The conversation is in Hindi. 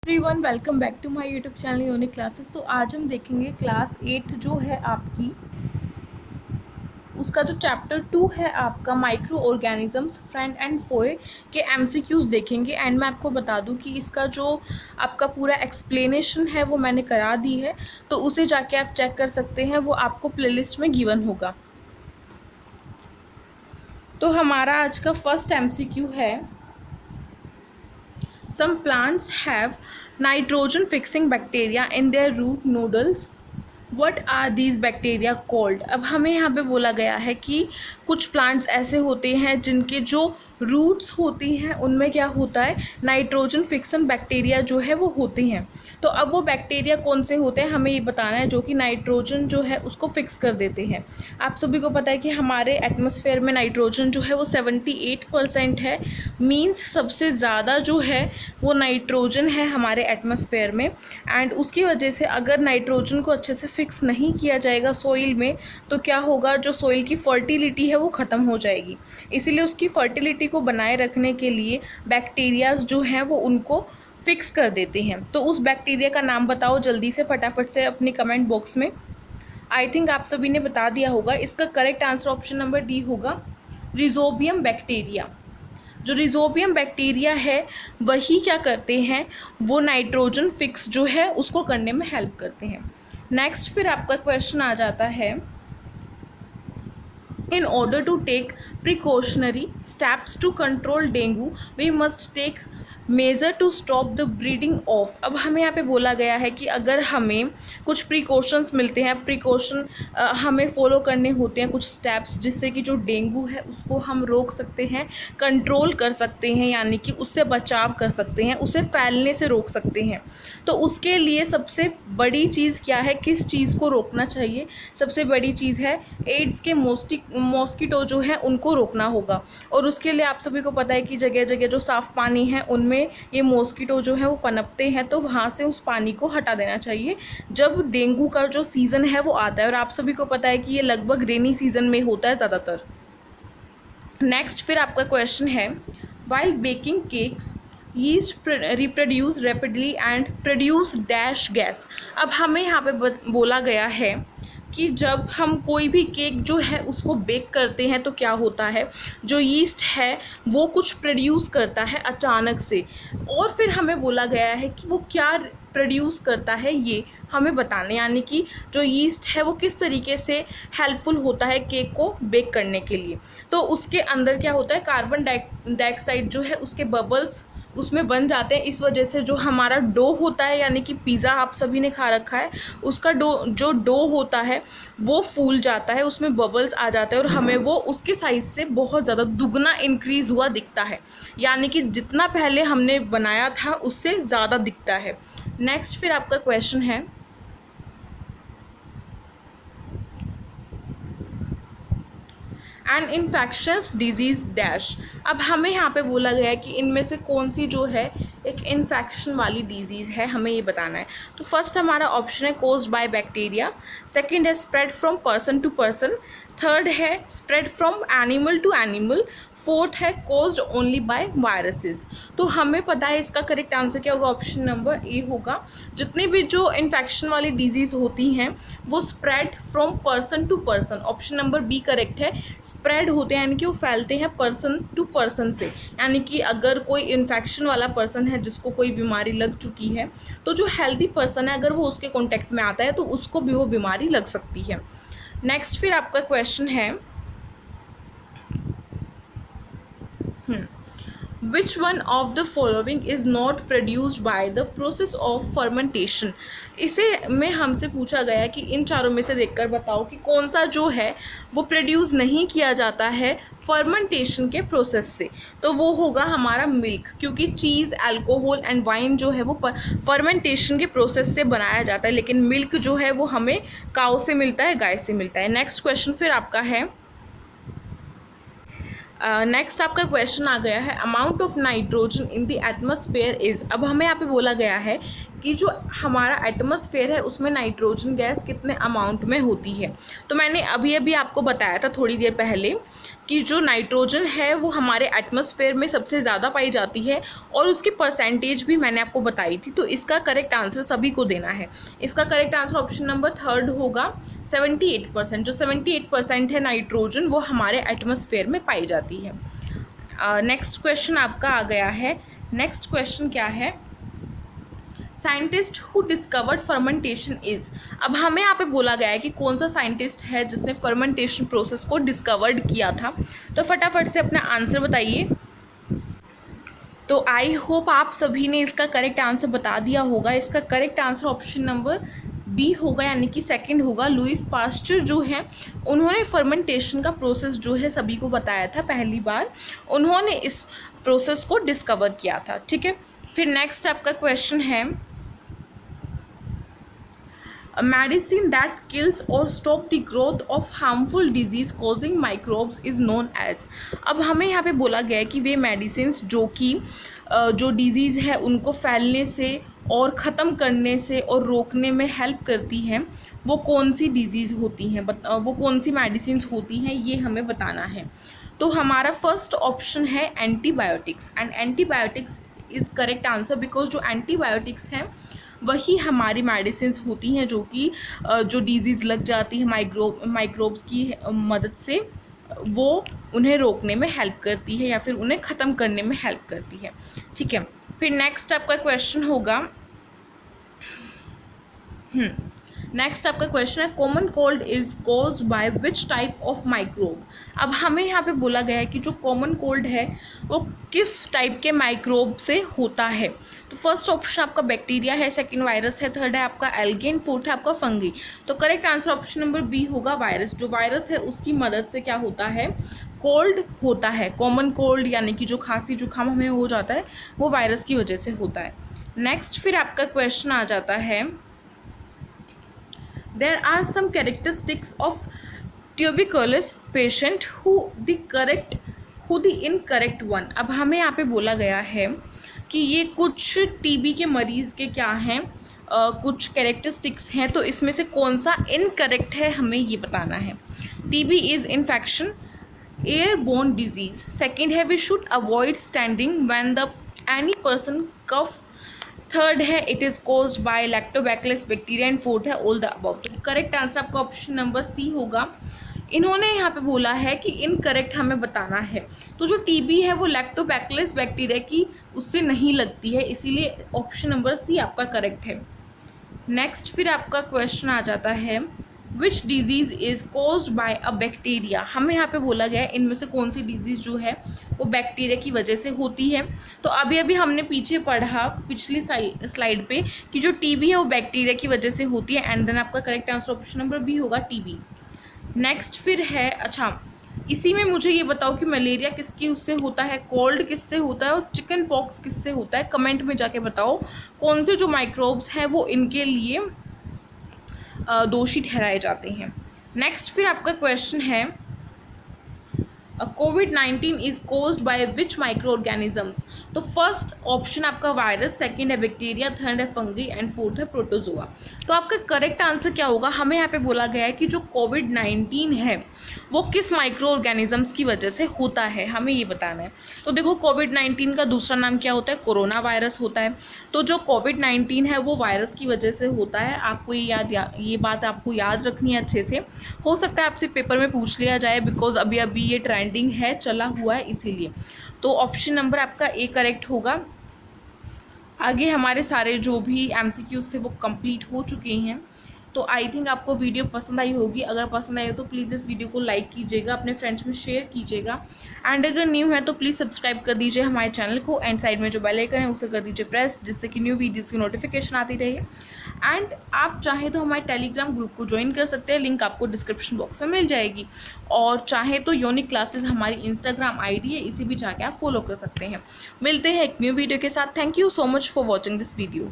Everyone welcome back to my YouTube channel unique classes. तो आज हम देखेंगे क्लास 8 जो है आपकी, उसका जो चैप्टर 2 है आपका माइक्रो ऑर्गेनिजम्स फ्रेंड एंड फोए के एमसीक्यूज देखेंगे। एंड मैं आपको बता दूं कि इसका जो आपका पूरा एक्सप्लेनेशन है वो मैंने करा दी है, तो उसे जाके आप चेक कर सकते हैं, वो आपको प्लेलिस्ट में गिवन होगा। तो हमारा आज का फर्स्ट एमसीक्यू है, some plants have nitrogen fixing bacteria in their root nodules. What are these bacteria called? अब हमें यहाँ पे बोला गया है कि कुछ प्लांट्स ऐसे होते हैं जिनके जो रूट्स होती हैं उनमें क्या होता है, नाइट्रोजन फिक्सन बैक्टीरिया जो है वो होते हैं। तो अब वो बैक्टीरिया कौन से होते हैं हमें ये बताना है, जो कि नाइट्रोजन जो है उसको फिक्स कर देते हैं। आप सभी को पता है कि हमारे एटमॉस्फेयर में नाइट्रोजन जो है वो 78% है। मीन्स सबसे ज़्यादा जो है वो नाइट्रोजन है हमारे एटमॉस्फेयर में। एंड उसकी वजह से अगर नाइट्रोजन को अच्छे से फिक्स नहीं किया जाएगा सॉइल में, तो क्या होगा, जो सॉइल की फर्टिलिटी है वो ख़त्म हो जाएगी। इसीलिए उसकी फर्टिलिटी को बनाए रखने के लिए बैक्टीरियाज जो हैं वो उनको फिक्स कर देते हैं। तो उस बैक्टीरिया का नाम बताओ जल्दी से, फटाफट से अपनी कमेंट बॉक्स में। आई थिंक आप सभी ने बता दिया होगा। इसका correct answer option number D होगा, रिजोबियम बैक्टीरिया। जो रिजोबियम बैक्टीरिया है वही क्या करते हैं, वो नाइट्रोजन फिक्स जो है उसको करने में हेल्प करते हैं। नेक्स्ट फिर आपका क्वेश्चन आ जाता है, in order to take precautionary steps to control dengue we must take measure to stop the breeding of. अब हमें यहाँ पे बोला गया है कि अगर हमें कुछ प्रिकॉशंस मिलते हैं, प्रिकॉशन हमें फॉलो करने होते हैं, कुछ स्टेप्स जिससे कि जो डेंगू है उसको हम रोक सकते हैं, कंट्रोल कर सकते हैं, यानी कि उससे बचाव कर सकते हैं, उसे फैलने से रोक सकते हैं। तो उसके लिए सबसे बड़ी चीज़ क्या है, किस चीज़ को रोकना चाहिए? सबसे बड़ी चीज़ है एड्स के मॉस्किटो जो है उनको रोकना होगा। और उसके लिए आप सभी को पता है कि जगह जगह जो साफ़ पानी है उनमें ये मॉस्किटो जो है वो पनपते हैं, तो वहाँ से उस पानी को हटा देना चाहिए जब डेंगू का जो सीज़न है वो आता है। और आप सभी को पता है कि ये लगभग रेनी सीज़न में होता है ज़्यादातर। नेक्स्ट फिर आपका क्वेश्चन है, while baking cakes yeast reproduce rapidly and produce dash gas. अब हमें यहाँ पे बोला गया है कि जब हम कोई भी केक जो है उसको बेक करते हैं तो क्या होता है, जो यीस्ट है वो कुछ प्रोड्यूस करता है अचानक से। और फिर हमें बोला गया है कि वो क्या प्रोड्यूस करता है ये हमें बताने, यानी कि जो यीस्ट है वो किस तरीके से हेल्पफुल होता है केक को बेक करने के लिए। तो उसके अंदर क्या होता है, कार्बन डाइऑक्साइड जो है उसके बबल्स उसमें बन जाते हैं। इस वजह से जो हमारा डो होता है, यानी कि पिज़्ज़ा आप सभी ने खा रखा है, उसका जो डो होता है वो फूल जाता है, उसमें बबल्स आ जाते हैं और हमें वो उसके साइज़ से बहुत ज़्यादा दुगना इंक्रीज़ हुआ दिखता है, यानी कि जितना पहले हमने बनाया था उससे ज़्यादा दिखता है। नेक्स्ट फिर आपका क्वेश्चन है, एंड इन्फेक्शंस डिजीज़ डैश। अब हमें यहाँ पे बोला गया है कि इनमें से कौन सी जो है एक इन्फेक्शन वाली डिजीज़ है, हमें ये बताना है। तो फर्स्ट हमारा ऑप्शन है कोज्ड बाय बैक्टीरिया, सेकंड है spread from person to person, third है spread from animal to animal, fourth है कोज्ड ओनली बाय वायरसेस। तो हमें पता है इसका करेक्ट आंसर क्या होगा, ऑप्शन नंबर ए होगा। जितनी भी जो इन्फेक्शन वाली डिजीज़ होती हैं वो spread from person to person, option number B correct है। स्प्रेड होते हैं यानी कि वो फैलते हैं पर्सन टू पर्सन से, यानी कि अगर कोई इन्फेक्शन वाला पर्सन है जिसको कोई बीमारी लग चुकी है, तो जो हेल्दी पर्सन है अगर वो उसके कॉन्टेक्ट में आता है तो उसको भी वो बीमारी लग सकती है। नेक्स्ट फिर आपका क्वेश्चन है, which one of the following is not produced by the process of fermentation. इसे में हमसे पूछा गया कि इन चारों में से देखकर बताओ कि कौन सा जो है वो प्रोड्यूस नहीं किया जाता है फर्मेंटेशन के प्रोसेस से। तो वो होगा हमारा मिल्क, क्योंकि चीज़, अल्कोहल एंड वाइन जो है वो फर्मेंटेशन के प्रोसेस से बनाया जाता है, लेकिन मिल्क जो है वो हमें काऊ से मिलता है, गाय से मिलता है। नेक्स्ट क्वेश्चन फिर आपका है, नेक्स्ट आपका क्वेश्चन आ गया है, amount of nitrogen in the atmosphere is. अब हमें यहाँ पे बोला गया है कि जो हमारा एटमॉस्फेयर है उसमें नाइट्रोजन गैस कितने अमाउंट में होती है। तो मैंने अभी अभी आपको बताया था थोड़ी देर पहले कि जो नाइट्रोजन है वो हमारे एटमॉस्फेयर में सबसे ज़्यादा पाई जाती है और उसकी परसेंटेज भी मैंने आपको बताई थी। तो इसका करेक्ट आंसर सभी को देना है। इसका करेक्ट आंसर ऑप्शन नंबर 3 होगा 78%। जो 78% है नाइट्रोजन वो हमारे एटमॉस्फेयर में पाई जाती है। नेक्स्ट क्वेश्चन आपका आ गया है। नेक्स्ट क्वेश्चन क्या है, scientist who discovered fermentation is. अब हमें यहाँ पे बोला गया है कि कौन सा साइंटिस्ट है जिसने फर्मेंटेशन प्रोसेस को डिस्कवर्ड किया था। तो फटाफट से अपना आंसर बताइए। तो आई होप आप सभी ने इसका करेक्ट आंसर बता दिया होगा। इसका correct answer option number B होगा, यानी कि सेकंड होगा। लुइस पास्चर जो है उन्होंने फर्मेंटेशन का प्रोसेस जो है सभी को बताया था, पहली बार उन्होंने इस प्रोसेस को डिस्कवर किया था। ठीक है, फिर नेक्स्ट आपका क्वेश्चन है, A medicine that kills or stop the growth of harmful disease causing microbes is known as। अब हमें यहाँ पे बोला गया है कि वे मेडिसिन्स जो कि जो डिजीज़ है उनको फैलने से और ख़त्म करने से और रोकने में हेल्प करती हैं, वो कौन सी डिजीज़ होती हैं, वो कौन सी मेडिसिन्स होती हैं, ये हमें बताना है। तो हमारा फर्स्ट ऑप्शन है antibiotics, and antibiotics is correct answer because जो एंटीबायोटिक्स हैं वही हमारी मेडिसिन्स होती हैं जो कि जो डिजीज़ लग जाती है माइक्रोब्स की मदद से, वो उन्हें रोकने में हेल्प करती है या फिर उन्हें ख़त्म करने में हेल्प करती है। ठीक है, फिर नेक्स्ट आपका क्वेश्चन होगा, नेक्स्ट आपका क्वेश्चन है, common cold is caused by which type of microbe. अब हमें यहाँ पे बोला गया है कि जो कॉमन कोल्ड है वो किस टाइप के माइक्रोब से होता है। तो फर्स्ट ऑप्शन आपका बैक्टीरिया है, सेकंड वायरस है, थर्ड है आपका एल्गी, फोर्थ है आपका फंगी। तो correct answer option number B होगा वायरस। जो वायरस है उसकी मदद से क्या होता है, कोल्ड होता है। कॉमन कोल्ड यानी कि जो खांसी जुकाम हमें हो जाता है वो वायरस की वजह से होता है। नेक्स्ट फिर आपका क्वेश्चन आ जाता है, there are some characteristics of tuberculosis patient who the incorrect one। अब हमें यहाँ पे बोला गया है कि ये कुछ टीबी के मरीज़ के क्या हैं, कुछ कैरेक्टरिस्टिक्स हैं, तो इसमें से कौन सा इनकरेक्ट है हमें ये बताना है। TB is infection airborne disease. Second है, we should avoid standing when the any person cough. Third है, it is caused by lactobacillus bacteria, and fourth है ऑल द अबव। तो करेक्ट आंसर आपका ऑप्शन नंबर सी होगा। इन्होंने यहाँ पे बोला है कि इनकरेक्ट हमें बताना है। तो जो टीबी है वो लैक्टोबैसिलस बैक्टीरिया की उससे नहीं लगती है, इसीलिए ऑप्शन नंबर सी आपका करेक्ट है। नेक्स्ट फिर आपका क्वेश्चन आ जाता है, which disease is caused by a bacteria. हमें यहाँ पे बोला गया है इनमें से कौन सी डिजीज़ जो है वो बैक्टीरिया की वजह से होती है। तो अभी अभी हमने पीछे पढ़ा पिछली स्लाइड पे कि जो टीबी है वो बैक्टीरिया की वजह से होती है, एंड देन आपका correct answer option number B होगा टीबी। नेक्स्ट फिर है, अच्छा इसी में मुझे ये बताओ कि मलेरिया किसकी उससे होता है, कोल्ड किससे होता है और चिकन पॉक्स किससे होता है। कमेंट में जाके बताओ कौन से जो माइक्रोब्स हैं वो इनके लिए दोषी ठहराए जाते हैं। नेक्स्ट फिर आपका क्वेश्चन है, कोविड-19 is caused by which micro organisms. तो फर्स्ट ऑप्शन आपका वायरस, सेकंड है बैक्टीरिया, थर्ड है फंगी, एंड फोर्थ है प्रोटोजोआ। तो आपका करेक्ट आंसर क्या होगा, हमें यहाँ पे बोला गया है कि जो कोविड-19 है वो किस माइक्रो ऑर्गेनिजम्स की वजह से होता है, हमें ये बताना है। तो देखो कोविड-19 का दूसरा नाम क्या होता है, कोरोना वायरस होता है। तो जो कोविड-19 है वो वायरस की वजह से होता है। आपको ये बात आपको याद रखनी है अच्छे से। हो सकता है आपसे पेपर में पूछ लिया जाए बिकॉज अभी अभी ये ट्रेंडिंग है, चला हुआ है, इसीलिए। तो ऑप्शन नंबर आपका ए करेक्ट होगा। आगे हमारे सारे जो भी एमसीक्यूज थे वो कंप्लीट हो चुके हैं। तो आई थिंक आपको वीडियो पसंद आई होगी। अगर पसंद आई हो तो प्लीज़ इस वीडियो को लाइक कीजिएगा, अपने फ्रेंड्स में शेयर कीजिएगा, एंड अगर न्यू है तो प्लीज़ सब्सक्राइब कर दीजिए हमारे चैनल को, एंड साइड में जो बेल आइकन है उसे कर दीजिए प्रेस, जिससे कि न्यू वीडियोज़ की नोटिफिकेशन आती रहे। एंड आप चाहे तो हमारे टेलीग्राम ग्रुप को ज्वाइन कर सकते हैं, लिंक आपको डिस्क्रिप्शन बॉक्स में मिल जाएगी। और चाहे तो यूनिक क्लासेस हमारी इंस्टाग्राम आईडी है, इसे भी जाके आप फॉलो कर सकते हैं। मिलते हैं एक न्यू वीडियो के साथ। Thank you so much for watching this video.